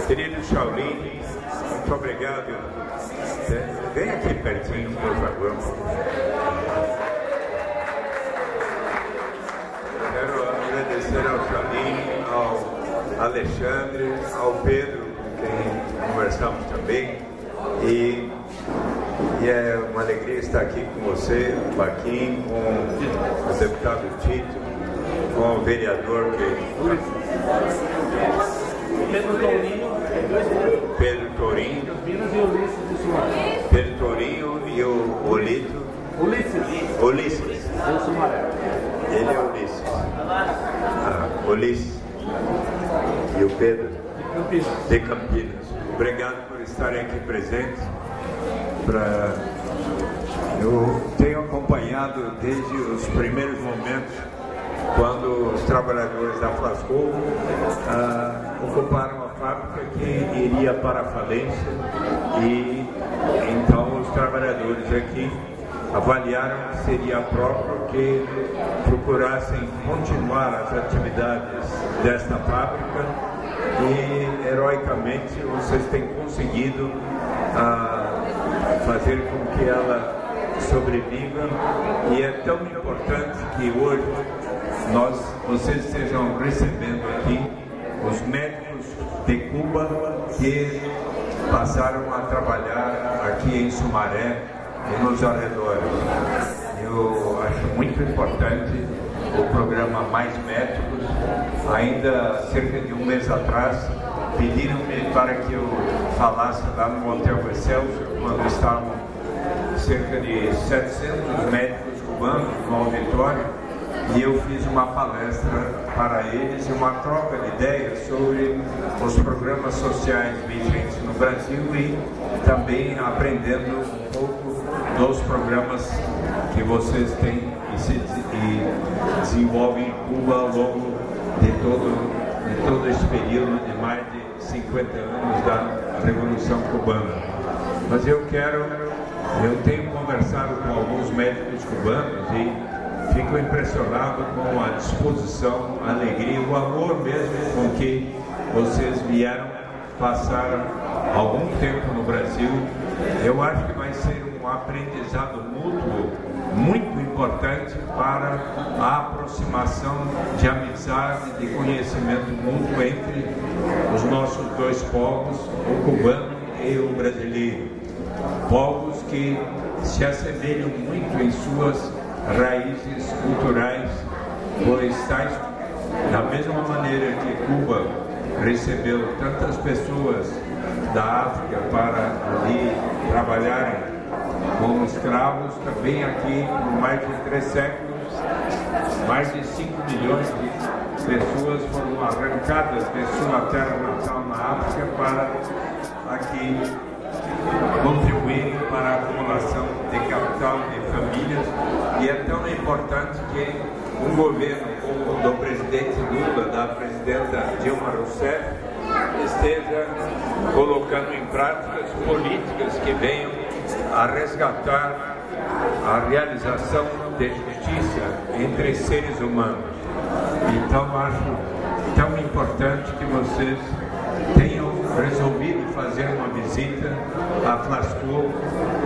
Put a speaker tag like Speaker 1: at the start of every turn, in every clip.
Speaker 1: Querido Shaolin, muito obrigado. Vem aqui pertinho, por favor. Quero agradecer ao Shaolin, ao Alexandre, ao Pedro, com quem conversamos também. E é uma alegria estar aqui com você, Baquim, com o deputado Tito, com o vereador Pedro Tourinho e o Olito. Ulisses. Ele é Ulisses. Ulisses. E o Pedro de Campinas. Obrigado por estarem aqui presentes. Eu tenho acompanhado desde os primeiros momentos, quando os trabalhadores da Flascol ocuparam a fábrica que iria para a falência, e então os trabalhadores aqui avaliaram que seria próprio que procurassem continuar as atividades desta fábrica, e heroicamente vocês têm conseguido fazer com que ela sobreviva, e é tão importante que hoje vocês estejam recebendo aqui os médicos de Cuba que passaram a trabalhar aqui em Sumaré e nos arredores. Eu acho muito importante o programa Mais Médicos. Ainda cerca de um mês atrás pediram-me para que eu falasse lá no Hotel Excelsior, quando estavam cerca de 700 médicos cubanos no auditório, e eu fiz uma palestra para eles e uma troca de ideias sobre os programas sociais vigentes no Brasil, e também aprendendo um pouco dos programas que vocês têm e desenvolvem em Cuba ao longo de todo esse período de mais de 50 anos da Revolução Cubana. Mas eu tenho conversado com alguns médicos cubanos e fico impressionado com a disposição, a alegria, o amor mesmo com que vocês vieram passar algum tempo no Brasil. Eu acho que vai ser um aprendizado mútuo muito importante para a aproximação de amizade, de conhecimento mútuo entre os nossos dois povos, o cubano e o brasileiro. Povos que se assemelham muito em suas raízes culturais, pois tais, da mesma maneira que Cuba recebeu tantas pessoas da África para ali trabalharem como escravos, também aqui por mais de 3 séculos, mais de 5 milhões de pessoas foram arrancadas de sua terra natal na África para aqui contribuírem para a acumulação de capital de famílias. E é tão importante que um governo como o do presidente Lula, da presidenta Dilma Rousseff, esteja colocando em práticas políticas que venham a resgatar a realização de justiça entre seres humanos. Então acho tão importante que vocês tenham resolvido fazer uma visita à Flascol,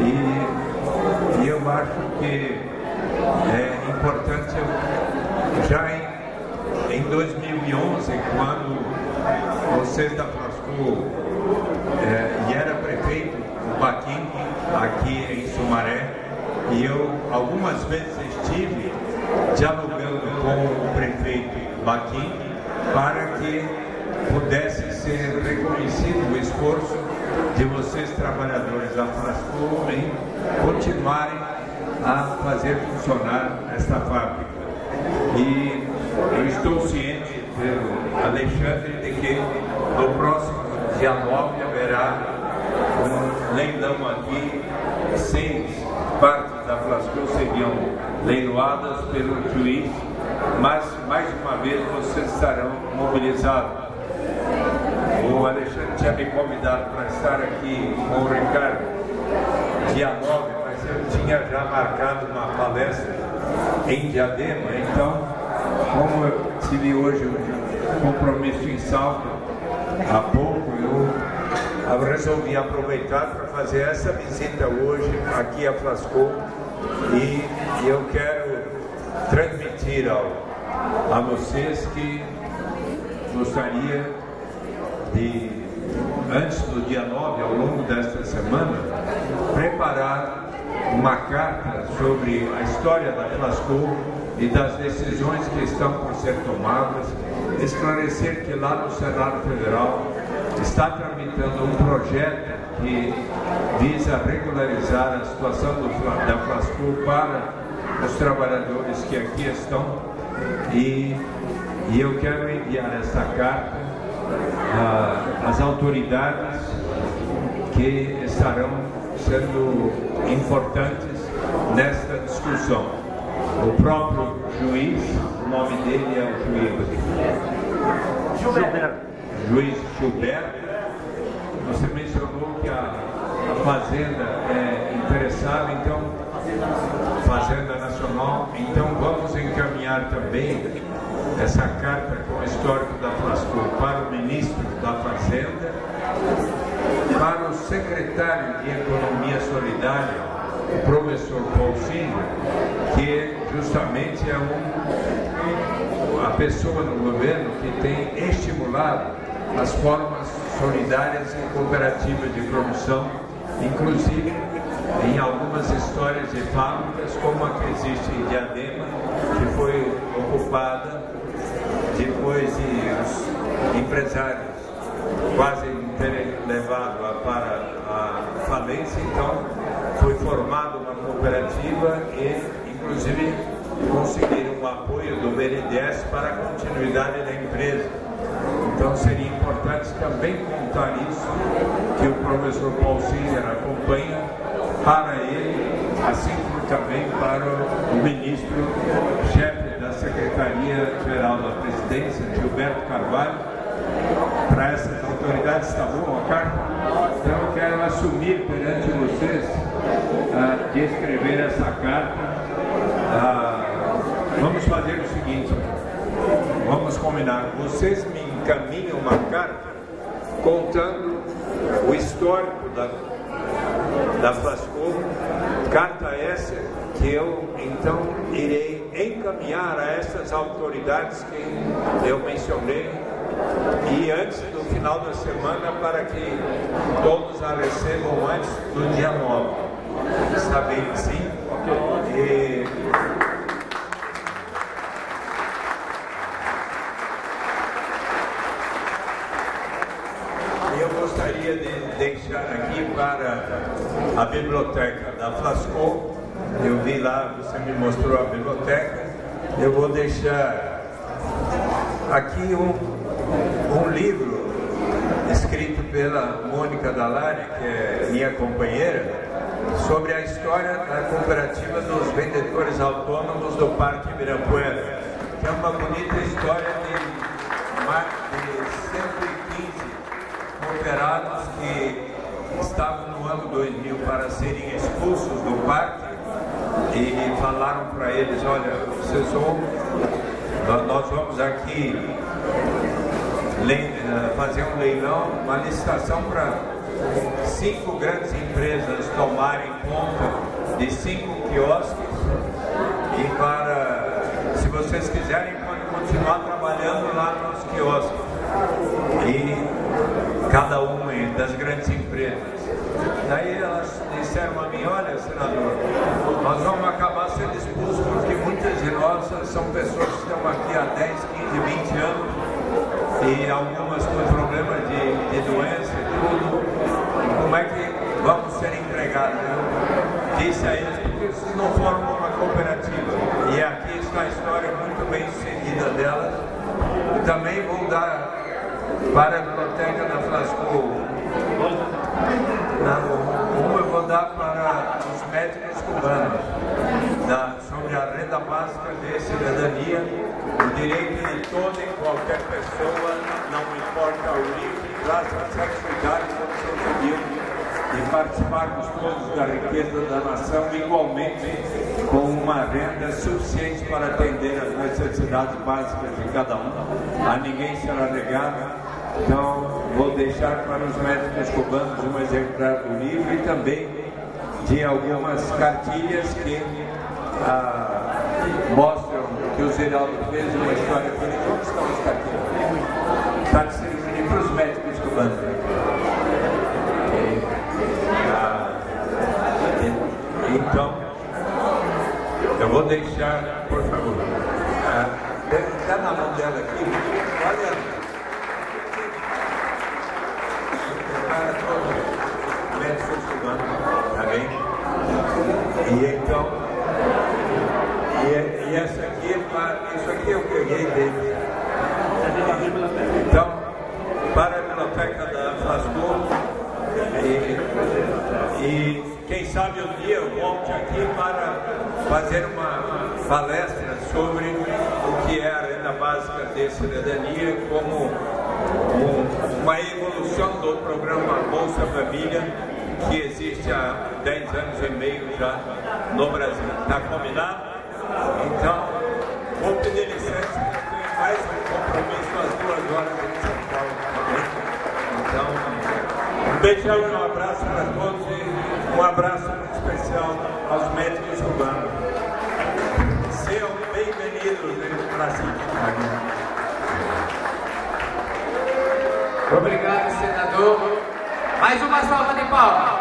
Speaker 1: e eu acho que é importante, já em 2011, quando vocês da Flascol e era prefeito o Baquim aqui em Sumaré, e eu algumas vezes estive dialogando com o prefeito Baquim para que pudesse ser reconhecido o esforço de vocês, trabalhadores da Flascol, em continuarem a fazer funcionar esta fábrica. E eu estou ciente, pelo Alexandre, de que no próximo dia 9 haverá um leilão aqui. 6 partes da Flascol seriam leiloadas pelo juiz, mas mais uma vez vocês estarão mobilizados. O Alexandre tinha me convidado para estar aqui com o Ricardo dia 9, mas eu tinha já marcado uma palestra em Diadema, então, como eu tive hoje um compromisso em Salto, há pouco, eu resolvi aproveitar para fazer essa visita hoje aqui a Flascou e eu quero transmitir a vocês que gostaria de, antes do dia 9, ao longo desta semana, preparar uma carta sobre a história da Flascou e das decisões que estão por ser tomadas, esclarecer que lá no Senado Federal está tramitando um projeto que visa regularizar a situação da Flascou para os trabalhadores que aqui estão e eu quero enviar esta carta às autoridades que estarão sendo importantes nesta discussão. O próprio juiz, o nome dele é o juiz Gilberto. Você mencionou que a Fazenda é interessada, então, Fazenda Nacional, então vamos encaminhar também essa carta com o histórico da Flascou para o ministro da Fazenda, para o secretário de Economia Solidária, o professor Paulo Silva, que justamente é a pessoa no governo que tem estimulado as formas solidárias e cooperativas de produção, inclusive em algumas histórias de fábricas, como a que existe em Diadema, que foi ocupada depois de os empresários quase terem levado para a falência. Então foi formada uma cooperativa e inclusive conseguiram o apoio do BNDES para a continuidade da empresa. Então seria importante também contar isso, que o professor Paulo Silva acompanha para ele, assim como também para o ministro-chefe da Secretaria-Geral da Presidência, Gilberto Carvalho. Para essas autoridades está bom a carta? Então eu quero assumir perante vocês de escrever essa carta. Vamos fazer o seguinte, vamos combinar, vocês me encaminham uma carta contando o histórico da Flascou, carta essa que eu então irei encaminhar a essas autoridades que eu mencionei e antes do final da semana para que todos a recebam antes do dia 9. Está bem assim? E eu gostaria de deixar aqui para a biblioteca da Flascou. Eu vi lá, você me mostrou a biblioteca. Eu vou deixar aqui um livro escrito pela Mônica Dallari, que é minha companheira, sobre a história da cooperativa dos vendedores autônomos do Parque Ibirapuera, que é uma bonita história de mais de 115 cooperados que estavam no ano 2000 para serem expulsos do parque e falaram para eles: olha, nós vamos aqui fazer um leilão, uma licitação para 5 grandes empresas tomarem conta de 5 quiosques e para, se vocês quiserem, podem continuar trabalhando lá nos quiosques e cada uma das grandes empresas. Daí elas disseram a mim: olha, senador, nós vamos acabar sendo expulsos porque muitas de nós são pessoas que estão aqui há 10, 15, 20 anos e algumas com problemas de doença e tudo. Como é que vamos ser empregados? Eu disse a eles: porque vocês não formam uma cooperativa. E aqui está a história muito bem sucedida delas. E também vou dar para a biblioteca da Flascou. Uma eu vou dar para os médicos cubanos, sobre a renda básica de cidadania, o direito de toda e qualquer pessoa, não importa a origem, raça, sexo, idade, condição civil, de participarmos todos da riqueza da nação igualmente, com uma renda suficiente para atender as necessidades básicas de cada um. A ninguém será negado. Então, vou deixar para os médicos cubanos um exemplar do livro e também de algumas cartilhas que mostram que o Zeraldo fez uma história bonita. Onde estão as cartilhas? Está distribuindo para os médicos cubanos. Então, eu vou deixar, por favor. Está na mão dela aqui. Olha. Para todos os médicos cubanos, tá bem? E então, e essa aqui, isso aqui eu peguei dele. Então, para a biblioteca da Flascor, e quem sabe um dia eu volte aqui para fazer uma palestra sobre o que é a renda básica de cidadania como uma evolução do programa Bolsa Família, que existe há 10 anos e meio já no Brasil. Está combinado? Então, vou pedir licença, porque eu tenho mais um compromisso às 2 horas em São Paulo também. Então, um beijão e um abraço para todos e um abraço muito especial aos médicos cubanos. Sejam bem-vindos no Brasil.
Speaker 2: Obrigado, senador. Mais uma salva de palmas.